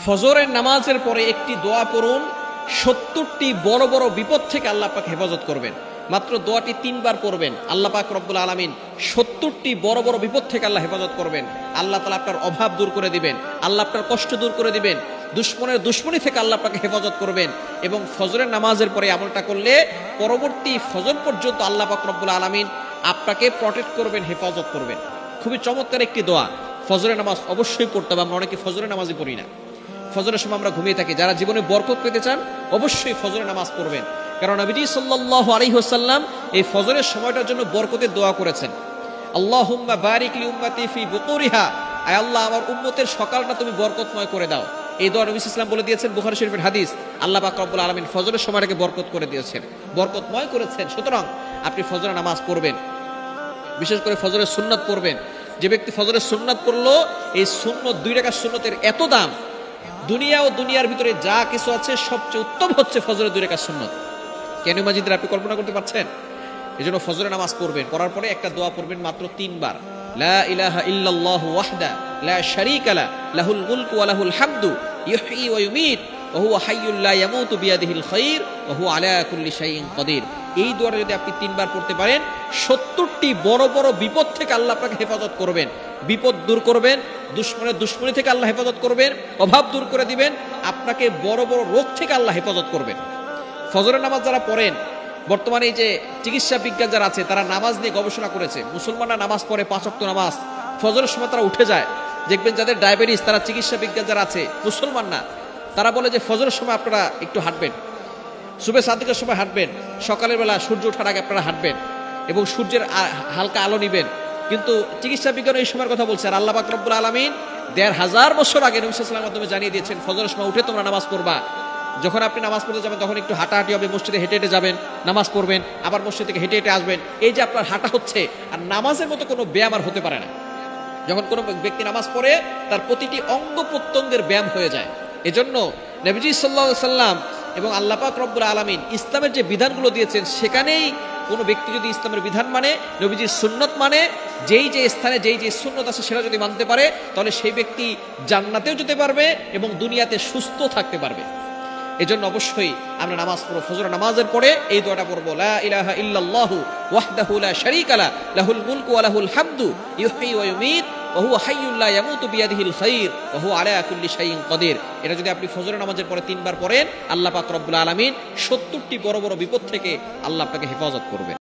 ফজরের নামাজের পরে একটি দোয়া পড়ুন, ৭০টি বড় বড় বিপদ থেকে আল্লাহ পাক হেফাজত করবেন। মাত্র দোয়াটি ৩ বার পড়বেন, আল্লাহ পাক রব্বুল আলামিন ৭০টি বড় বড় বিপদ থেকে আল্লাহ হেফাজত করবেন। আল্লাহ তাআলা আপনার অভাব দূর করে দিবেন, আল্লাহ আপনার কষ্ট দূর করে দিবেন, দুশমনের দুশমনি থেকে আল্লাহ পাক হেফাজত করবেন। এবং ফজরের নামাজের পরে আমলটা করলে পরবর্তী ফজর পর্যন্ত আল্লাহ পাক রব্বুল আলামিন আপনাকে প্রটেক্ট করবেন, হেফাজত করবেন। খুবই চমৎকার একটি দোয়া। ফজরের নামাজ অবশ্যই পড়তে হবে। আমরা অনেকে ফজরের নামাজই পড়ি না, ফজরের সময় আমরা ঘুমিয়ে থাকি। যারা জীবনে বরকত পেতে চান অবশ্যই ফজরের নামাজ পড়বেন, কারণ নবীজি সাল্লাল্লাহু আলাইহি ওয়াসাল্লাম এই ফজরের সময়টার জন্য বরকতের দোয়া করেছেন। আল্লাহুম্মা বারিক লি উম্মতি ফি বুকুরিহা, আয় আল্লাহ আমার উম্মতের সকালটা তুমি বরকতময় করে দাও। এই দোয়া নবী সাল্লাল্লাহু আলাইহি ওয়াসাল্লাম বলে দিয়েছেন, বুখারী শরীফের হাদিস। আল্লাহ পাক রব্বুল আলামিন ফজরের সময়টাকে বরকত করে দিয়েছেন, বরকতময় করেছেন। সুতরাং আপনি ফজরের নামাজ পড়বেন, বিশেষ করে ফজরের সুন্নাত পড়বেন। যে ব্যক্তি ফজরের সুন্নাত পড়লো, এই সুন্নত 2 রাকাত সুন্নতের এত দাম, দুনিয়া ও দুনিয়ার ভিতরে যা কিছু আছে সবচেয়ে উত্তম হচ্ছে ফজরের 2 রাকাত সুন্নত। কেন মাজিদের আপনি কল্পনা করতে পারছেন? এই জন্য ফজরের নামাজ পড়বেন, পড়ার পরে একটা দোয়া পড়বেন মাত্র 3 বার, লা ইলাহা ইল্লাল্লাহু ওয়াহদা লা শারীকা লা লাহুল মুলকু ওয়া লাহুল হামদু ইহয়ি ওয়া ইউমীত ওয়া হুয়া হাইয়্যুল লা ইয়ামুতু বিয়াদিহিল খায়র ওয়া হুয়া আলা কুল্লি শাইইন কাদির। এই দোয়াটা যদি আপনি 3 বার পড়তে পারেন, ৭০টি বড় বড় বিপদ থেকে আল্লাহ আপনাকে হেফাজত করবেন, বিপদ দূর করবেন, দুশমনের দুশমনি থেকে আল্লাহ হেফাজত করবেন, অভাব দূর করে দিবেন, আপনাকে বড় বড় রোগ থেকে আল্লাহ হেফাজত করবেন। ফজরের নামাজ যারা পড়েন, বর্তমানে এই যে চিকিৎসা বিজ্ঞান যারা আছে তারা নামাজ নিয়ে গবেষণা করেছে। মুসলমানরা নামাজ পড়ে 5 ওয়াক্ত নামাজ, ফজরের সময় তারা উঠে যায়। দেখবেন যাদের ডায়াবেটিস, তারা চিকিৎসা বিজ্ঞান যারা আছে, মুসলমান না, তারা বলে যে ফজরের সময় আপনারা একটু হাঁটবেন, সুবে সাদিকের সময় হাঁটবেন, সকালের বেলা সূর্য ওঠার আগে আপনারা হাঁটবেন এবং সূর্যের হালকা আলো নিবেন। কিন্তু চিকিৎসা বিজ্ঞান এই সময়ের কথা বলছে। আর আল্লাহ পাক রব্বুল আলামিন ১৫০০ বছর আগে নবী সাল্লাল্লাহু আলাইহি ওয়াসাল্লামের মাধ্যমে জানিয়ে দিয়েছেন, ফজরের সময় উঠে তোমরা নামাজ পড়বা। যখন আপনি নামাজ পড়তে যাবেন তখন একটু হাঁটাহাঁটি হবে, মসজিদে হেঁটে হেঁটে যাবেন, নামাজ পড়বেন, আবার মসজিদ থেকে হেঁটে হেঁটে আসবেন। এই যে আপনার হাঁটা হচ্ছে, আর নামাজের মতো কোনো ব্যায়াম আর হতে পারে না। যখন কোনো ব্যক্তি নামাজ পড়ে তার প্রতিটি অঙ্গ প্রত্যঙ্গের ব্যায়াম হয়ে যায়। এজন্য নবীজি সাল্লাল্লাহু আলাইহি ওয়াসাল্লাম এবং আল্লাহ পাক রব্বুল আলামিন ইসলামের যে বিধানগুলো দিয়েছেন, সেখানেই কোনো ব্যক্তি যদি ইসলামের বিধান মানে, নবীজির সুন্নত মানে, যেই যে স্থানে যেই যে সুন্নত আছে সেটা যদি মানতে পারে, তাহলে সেই ব্যক্তি জান্নাতেও যেতে পারবে এবং দুনিয়াতে সুস্থ থাকতে পারবে। এজন্য অবশ্যই আমরা নামাজ পড়ব। ফজর নামাজের পরে এই দোয়াটা পড়ব, লা ইলাহা ইল্লাল্লাহু ওয়াহদাহু লা শারীকা লা লাহুল মুলকু ওয়া লাহুল হামদু ইহয়ি ওয়া ইউমীত ওয়া হুয়া হাইয়্যুল লা ইয়ামুতু বিয়াদিহিল খায়র ওয়া হুয়া আলা কুল্লি শাইইন কাদির। এটা যদি আপনি ফজর নামাজের পরে 3 বার পড়েন, আল্লাহ পাক রব্বুল আলামিন ৭০টি বড় বড় বিপদ থেকে আল্লাহ আপনাকে হেফাজত করবেন।